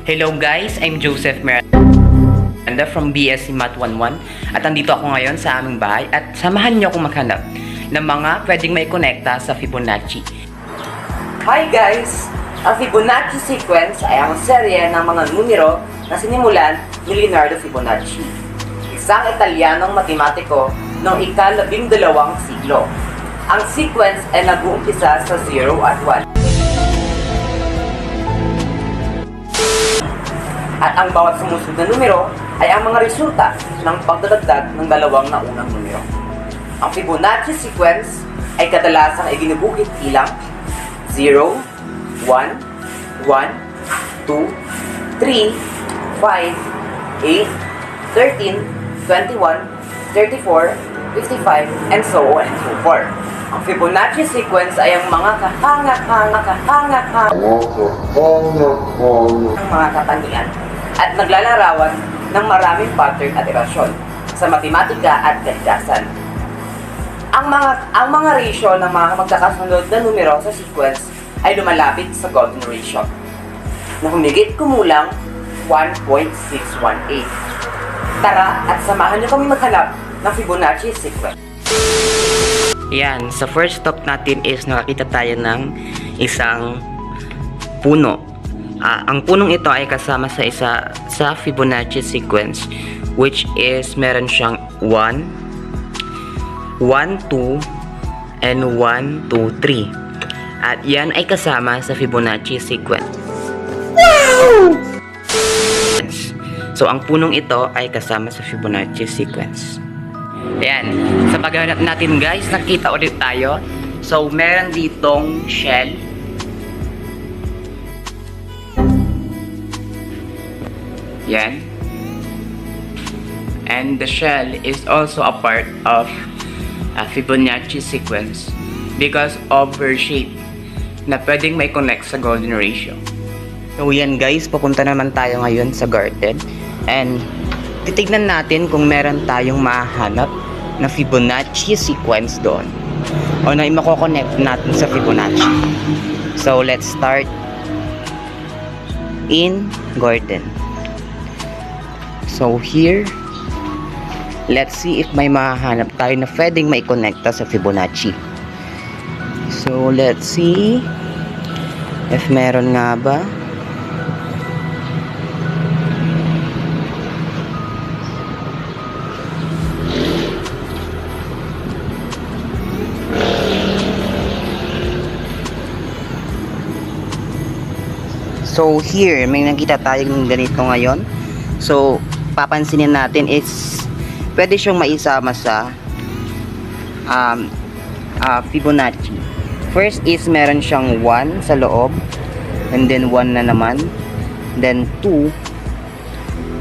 Hello guys, I'm Joseph Miranda from BSC Math 11 at andito ako ngayon sa aming bahay at samahan niyo akong maghanap ng mga pwedeng may konekta sa Fibonacci. Hi guys! Ang Fibonacci sequence ay ang serye ng mga numero na sinimulan ni Leonardo Fibonacci, isang Italianong matematiko noong ika-12 siglo. Ang sequence ay nag-uumpisa sa 0 at 1. At ang bawat sumusunod na numero ay ang mga resulta ng pagdadagdag ng dalawang naunang numero. Ang Fibonacci sequence ay kadalasang iginubuhit bilang 0, 1, 1, 2, 3, 5, 8, 13, 21, 34, 55, and so on and so forth. Ang Fibonacci sequence ay ang mga kahanga-hanga ng mga katangian at naglalarawan ng maraming pattern at relasyon sa matematika at kalikasan. Ang mga ratio ng mga magkakasunod na numero sa sequence ay lumalapit sa golden ratio na humigit kumulang 1.618. Tara at samahan niyo kami maghanap ng Fibonacci sequence. Yan, sa first stop natin is nakakita tayo ng isang puno. Ang punong ito ay kasama sa Fibonacci sequence, which is meron siyang 1, 1, 2, and 1, 2, 3. At yan ay kasama sa Fibonacci sequence. Wow! So ang punong ito ay kasama sa Fibonacci sequence. Ayan, sa paghahanap natin guys, nakita ulit tayo. So meron ditong shell. Yan. And the shell is also a part of a Fibonacci sequence because of her shape na pwedeng may connect sa golden ratio. So yan guys, papunta naman tayo ngayon sa garden and titignan natin kung meron tayong mahanap na Fibonacci sequence doon o na mako-connect natin sa Fibonacci. So let's start in garden. So here, let's see if may mahanap tayo na pwedeng may connecta sa Fibonacci. So let's see if meron nga ba. So here, may nakita tayong ganito ngayon. So papansinin natin is pwede siyang maisama sa Fibonacci. First is meron siyang 1 sa loob, and then 1 na naman, then 2,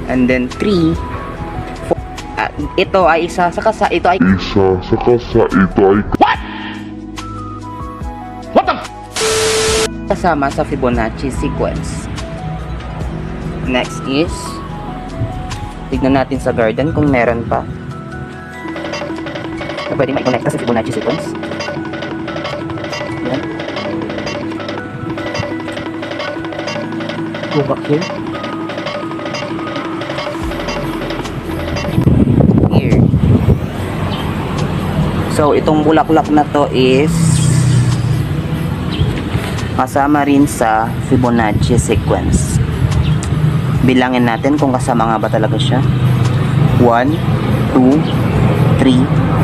and then 3, 4. Ito ay isa sa kasa, ito ay what the kasama sa Fibonacci sequence. Next is tignan natin sa garden kung meron pa na pwede mai-connect sa Fibonacci sequence. Yan. Go back here. Here. So itong bulaklak na to is kasama rin sa Fibonacci sequence. Bilangin natin kung kasama nga ba talaga siya. 1, 2, 3,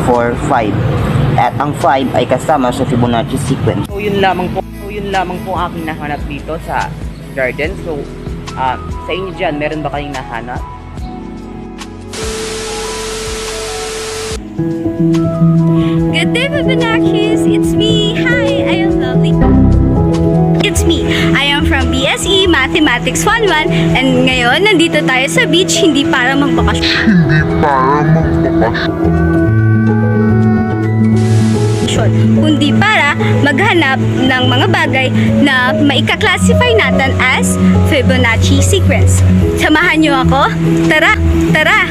4, 5. At ang 5 ay kasama sa Fibonacci sequence. So yun lamang po aking nahanap dito sa garden. So sa inyo dyan, meron ba kayong nahanap? Good day, Fibonacci's! It's me! Hi! I am Lovely. It's me. I am from BSE Mathematics 11 and ngayon nandito tayo sa beach hindi para magbakasyon, kundi para maghanap ng mga bagay na maika-classify natin as Fibonacci sequence. Samahan niyo ako? Tara! Tara!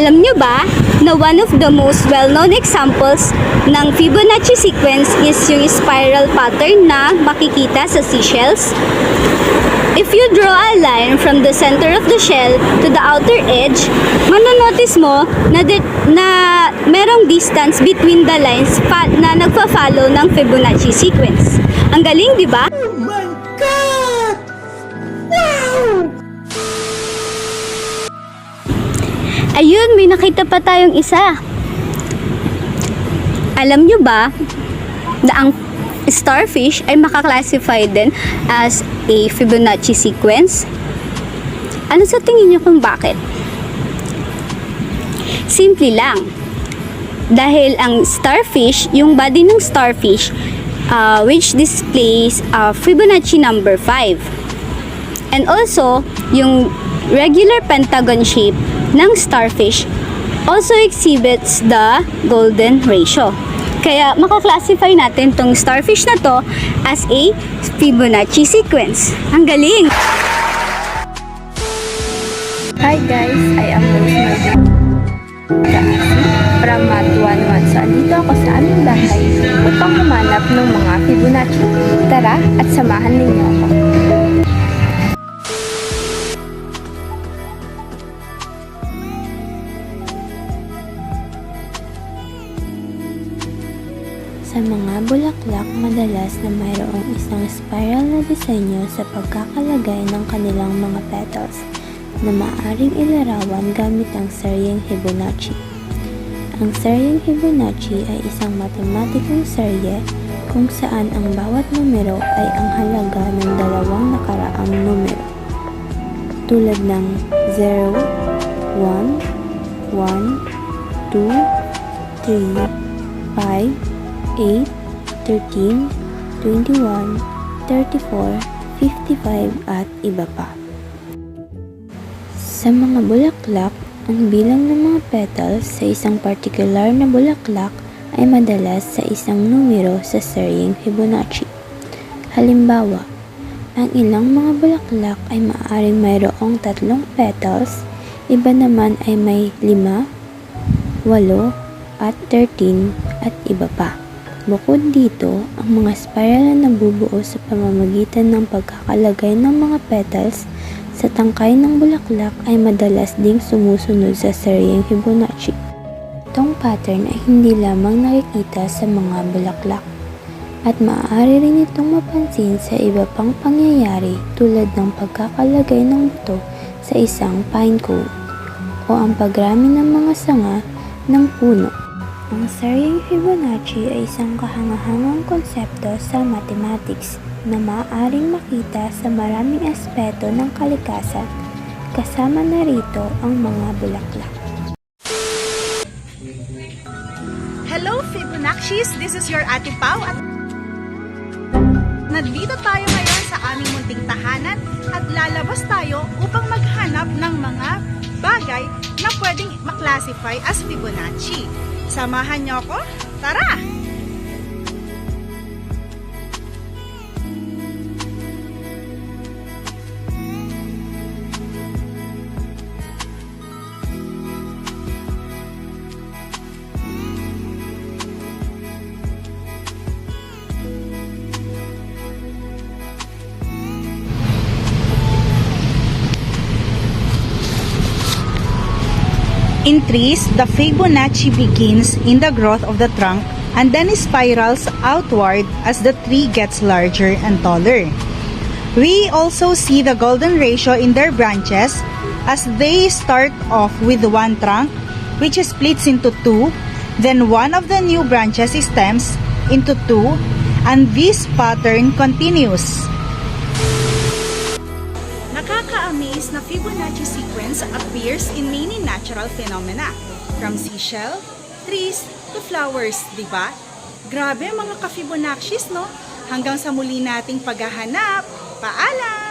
Alam nyo ba na one of the most well-known examples ng Fibonacci sequence is yung spiral pattern na makikita sa seashells? If you draw a line from the center of the shell to the outer edge, manonotice mo na merong distance between the lines na nagfa-follow ng Fibonacci sequence. Ang galing, di ba? Oh my God! Wow! Ayun, may nakita pa tayong isa. Alam nyo ba na ang starfish ay makaklasify din as a Fibonacci sequence? Ano sa tingin nyo kung bakit? Simple lang. Dahil ang starfish, yung body ng starfish, which displays Fibonacci number 5. And also, yung regular pentagon shape ng starfish also exhibits the golden ratio. Kaya makaklasify natin tong starfish na to as a Fibonacci sequence. Ang galing! Hi guys, I am Rosemary from Math 1-1. So, andito ako sa aming bahay upang humanap ng mga Fibonacci. Tara at samahan ninyo ako. Sa mga bulaklak, madalas na mayroong isang spiral na disenyo sa pagkakalagay ng kanilang mga petals na maaaring ilarawan gamit ang seryeng Fibonacci. Ang seryeng Fibonacci ay isang matematikong serye kung saan ang bawat numero ay ang halaga ng dalawang nakaraang numero, tulad ng 0, 1, 1, 2, 3, 5, 8, 13, 21, 34, 55 at iba pa. Sa mga bulaklak, ang bilang ng mga petals sa isang particular na bulaklak ay madalas sa isang numero sa seryeng Fibonacci. Halimbawa, ang ilang mga bulaklak ay maaaring mayroong 3 petals, iba naman ay may 5, 8, at 13 at iba pa. Bukod dito, ang mga spiral na nabubuo sa pamamagitan ng pagkakalagay ng mga petals sa tangkay ng bulaklak ay madalas ding sumusunod sa seryeng Fibonacci. Itong pattern ay hindi lamang nakikita sa mga bulaklak at maaari rin itong mapansin sa iba pang pangyayari tulad ng pagkakalagay ng buto sa isang pine cone o ang pagrami ng mga sanga ng puno. Ang seryeng Fibonacci ay isang kahangahangang konsepto sa mathematics na maaaring makita sa maraming aspeto ng kalikasan, kasama na rito ang mga bulaklak. Hello Fibonaccis! This is your Ate Pau at nandito tayo ngayon sa aming munting tahanan at lalabas tayo upang maghanap ng mga bagay na pwedeng maklasify as Fibonacci. Samahan niyo ako? Tara! In trees, the Fibonacci begins in the growth of the trunk and then spirals outward as the tree gets larger and taller. We also see the golden ratio in their branches as they start off with one trunk which splits into 2, then one of the new branches stems into 2, and this pattern continues. Nakaka-amaze na Fibonacci sequence appears in many natural phenomena, from seashell, trees, to flowers, di ba? Grabe mga ka-Fibonaccis, no? Hanggang sa muli nating paghahanap. Paalam!